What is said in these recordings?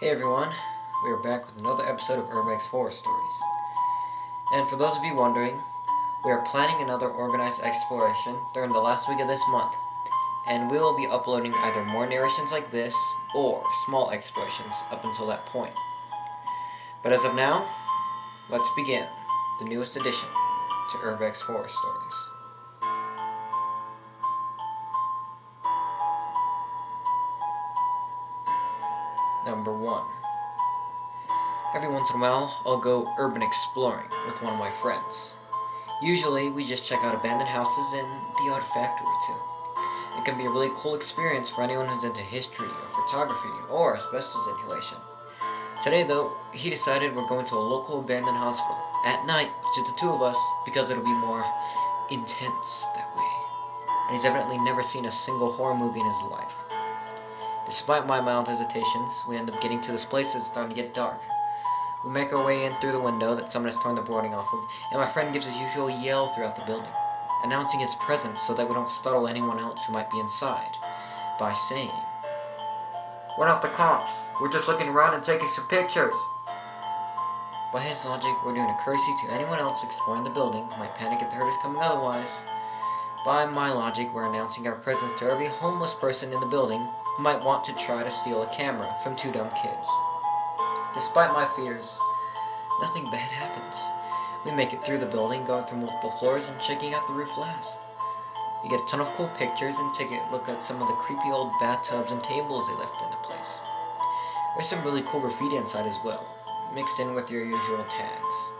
Hey everyone, we are back with another episode of Urbex Horror Stories. And for those of you wondering, we are planning another organized exploration during the last week of this month, and we will be uploading either more narrations like this or small explorations up until that point. But as of now, let's begin the newest addition to Urbex Horror Stories. Number 1. Every once in a while, I'll go urban exploring with one of my friends. Usually, we just check out abandoned houses and the odd factory or two. It can be a really cool experience for anyone who's into history or photography or asbestos inhalation. Today, though, he decided we're going to a local abandoned hospital at night, just the two of us, because it'll be more intense that way. And he's evidently never seen a single horror movie in his life. Despite my mild hesitations, we end up getting to this place as it's starting to get dark. We make our way in through the window that someone has torn the boarding off of, and my friend gives his usual yell throughout the building, announcing his presence so that we don't startle anyone else who might be inside, by saying, "We're not the cops, we're just looking around and taking some pictures." By his logic, we're doing a courtesy to anyone else exploring the building who might panic if they heard us coming otherwise. By my logic, we're announcing our presence to every homeless person in the building who might want to try to steal a camera from two dumb kids. Despite my fears, nothing bad happens. We make it through the building, going through multiple floors and checking out the roof last. We get a ton of cool pictures and take a look at some of the creepy old bathtubs and tables they left in the place. There's some really cool graffiti inside as well, mixed in with your usual tags.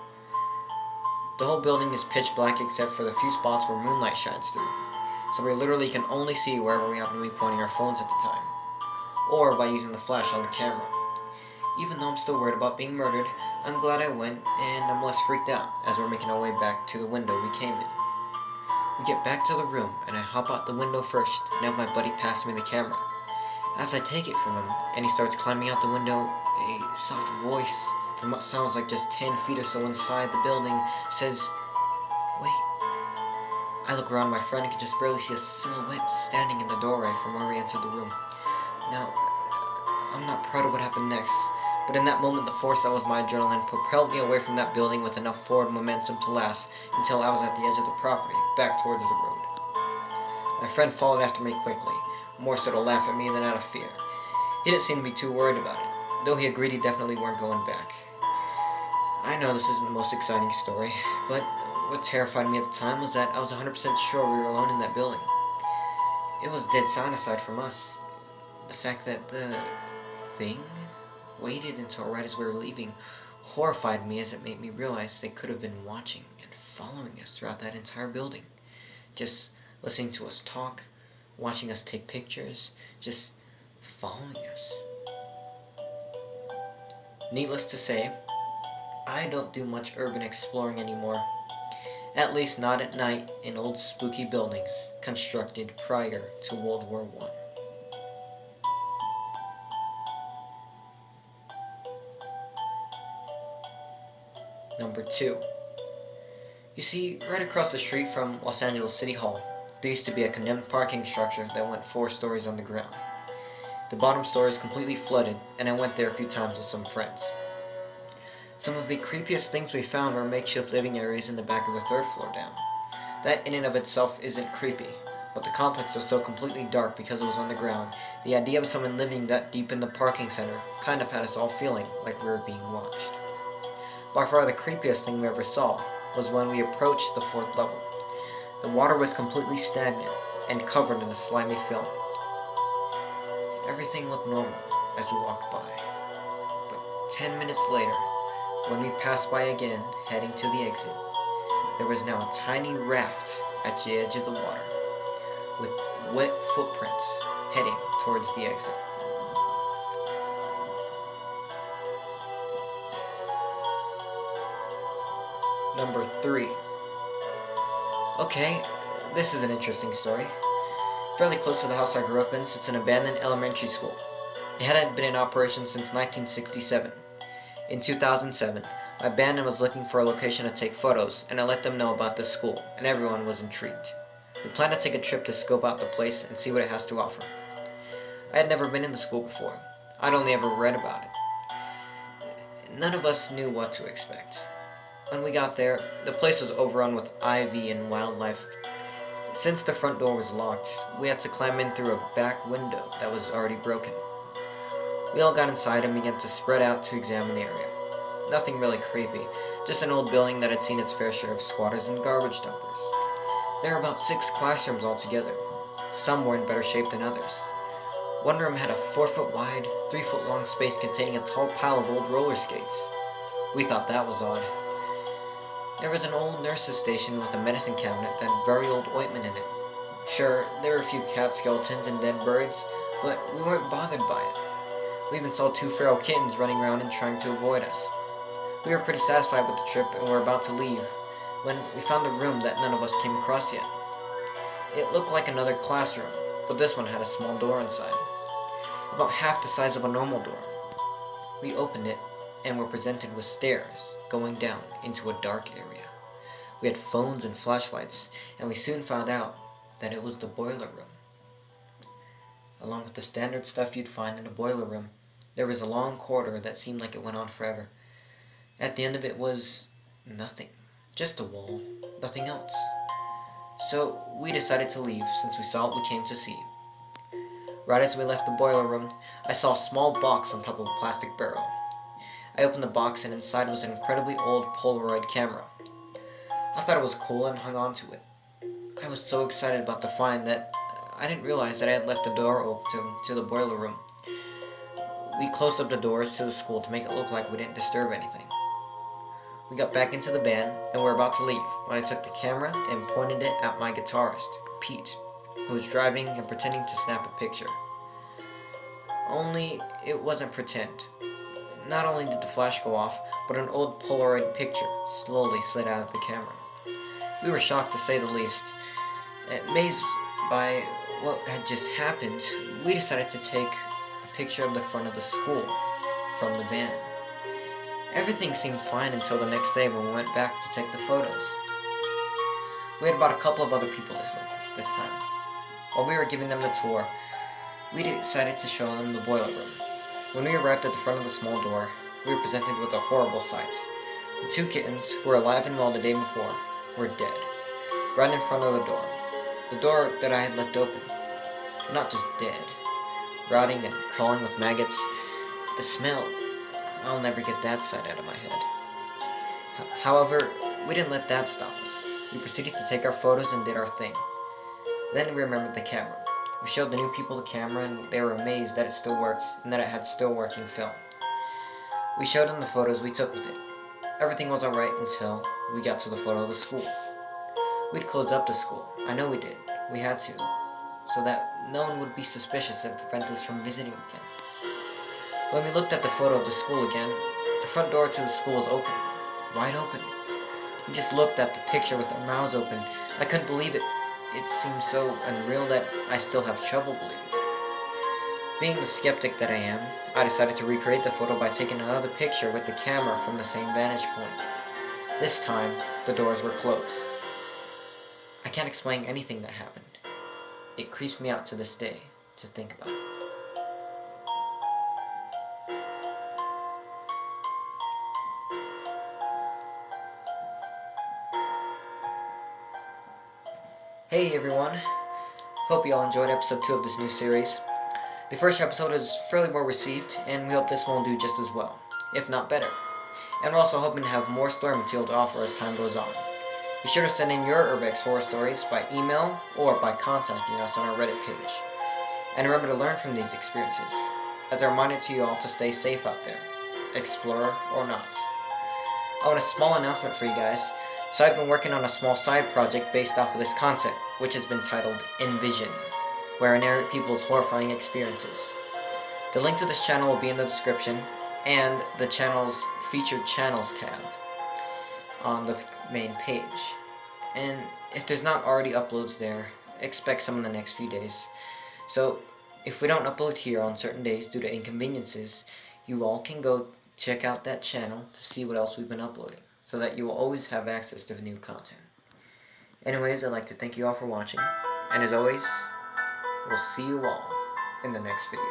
The whole building is pitch black except for the few spots where moonlight shines through, so we literally can only see wherever we happen to be pointing our phones at the time, or by using the flash on the camera. Even though I'm still worried about being murdered, I'm glad I went, and I'm less freaked out as we're making our way back to the window we came in. We get back to the room, and I hop out the window first and have my buddy pass me the camera. As I take it from him, and he starts climbing out the window, a soft voice from what sounds like just 10 feet or so inside the building says, "Wait." I look around my friend and can just barely see a silhouette standing in the doorway from where we entered the room. Now, I'm not proud of what happened next, but in that moment the force that was my adrenaline propelled me away from that building with enough forward momentum to last until I was at the edge of the property, back towards the road. My friend followed after me quickly, more so to laugh at me than out of fear. He didn't seem to be too worried about it, though he agreed he definitely weren't going back. I know this isn't the most exciting story, but what terrified me at the time was that I was 100% sure we were alone in that building. It was dead silent aside from us. The fact that the thing waited until right as we were leaving horrified me, as it made me realize they could have been watching and following us throughout that entire building. Just listening to us talk, watching us take pictures, just following us. Needless to say, I don't do much urban exploring anymore. At least not at night in old spooky buildings constructed prior to World War I. Number 2. You see, right across the street from Los Angeles City Hall, there used to be a condemned parking structure that went 4 stories underground. The bottom story is completely flooded, and I went there a few times with some friends. Some of the creepiest things we found were makeshift living areas in the back of the 3rd floor down. That in and of itself isn't creepy, but the complex was so completely dark because it was underground, the idea of someone living that deep in the parking center kind of had us all feeling like we were being watched. By far the creepiest thing we ever saw was when we approached the 4th level. The water was completely stagnant and covered in a slimy film. Everything looked normal as we walked by, but 10 minutes later, when we passed by again, heading to the exit, there was now a tiny raft at the edge of the water, with wet footprints heading towards the exit. Number 3. Okay, this is an interesting story. Fairly close to the house I grew up in sits an abandoned elementary school. It hadn't been in operation since 1967. In 2007, my band was looking for a location to take photos, and I let them know about this school, and everyone was intrigued. We planned to take a trip to scope out the place and see what it has to offer. I had never been in the school before. I'd only ever read about it. none of us knew what to expect. When we got there, the place was overrun with ivy and wildlife. Since the front door was locked, we had to climb in through a back window that was already broken. We all got inside and began to spread out to examine the area. Nothing really creepy, just an old building that had seen its fair share of squatters and garbage dumpers. There were about 6 classrooms altogether. Some were in better shape than others. One room had a 4-foot wide, 3-foot long space containing a tall pile of old roller skates. We thought that was odd. There was an old nurse's station with a medicine cabinet that had very old ointment in it. Sure, there were a few cat skeletons and dead birds, but we weren't bothered by it. We even saw 2 feral kittens running around and trying to avoid us. We were pretty satisfied with the trip and were about to leave when we found a room that none of us came across yet. It looked like another classroom, but this one had a small door inside, about half the size of a normal door. We opened it and were presented with stairs going down into a dark area. We had phones and flashlights, and we soon found out that it was the boiler room. Along with the standard stuff you'd find in a boiler room, there was a long corridor that seemed like it went on forever. At the end of it was nothing, just a wall, nothing else. So we decided to leave since we saw what we came to see. Right as we left the boiler room, I saw a small box on top of a plastic barrel. I opened the box and inside was an incredibly old Polaroid camera. I thought it was cool and hung on to it. I was so excited about the find that I didn't realize that I had left the door open to the boiler room. We closed up the doors to the school to make it look like we didn't disturb anything. We got back into the van and were about to leave when I took the camera and pointed it at my guitarist, Pete, who was driving and pretending to snap a picture. Only it wasn't pretend. Not only did the flash go off, but an old Polaroid picture slowly slid out of the camera. We were shocked to say the least. Amazed by what had just happened, we decided to take a picture of the front of the school from the van. Everything seemed fine until the next day when we went back to take the photos. We had about a couple of other people with us this time. While we were giving them the tour, we decided to show them the boiler room. When we arrived at the front of the small door, we were presented with a horrible sight. The 2 kittens, who were alive and well the day before, were dead, right in front of the door that I had left open. Not just dead, rotting and crawling with maggots. The smell, I'll never get that sight out of my head. However, we didn't let that stop us. We proceeded to take our photos and did our thing. Then we remembered the camera. We showed the new people the camera and they were amazed that it still works and that it had still working film. We showed them the photos we took with it. Everything was alright until we got to the photo of the school. We'd closed up the school. I know we did. We had to, so that no one would be suspicious and prevent us from visiting again. When we looked at the photo of the school again, the front door to the school was open, wide open. We just looked at the picture with our mouths open. I couldn't believe it. It seemed so unreal that I still have trouble believing it. Being the skeptic that I am, I decided to recreate the photo by taking another picture with the camera from the same vantage point. This time, the doors were closed. I can't explain anything that happened. It creeps me out to this day to think about it. Hey everyone, hope you all enjoyed episode 2 of this new series. The first episode is fairly well received, and we hope this one will do just as well, if not better. And we're also hoping to have more story material to offer as time goes on. Be sure to send in your Urbex horror stories by email or by contacting us on our Reddit page. And remember to learn from these experiences, as a reminder to you all to stay safe out there, explorer or not. I want a small announcement for you guys. So I've been working on a small side project based off of this concept, which has been titled Envision, where I narrate people's horrifying experiences. The link to this channel will be in the description, and the channel's featured channels tab on the main page. And if there's not already uploads there, expect some in the next few days. So if we don't upload here on certain days due to inconveniences, you all can go check out that channel to see what else we've been uploading, so that you will always have access to new content. Anyways, I'd like to thank you all for watching, and as always, we'll see you all in the next video.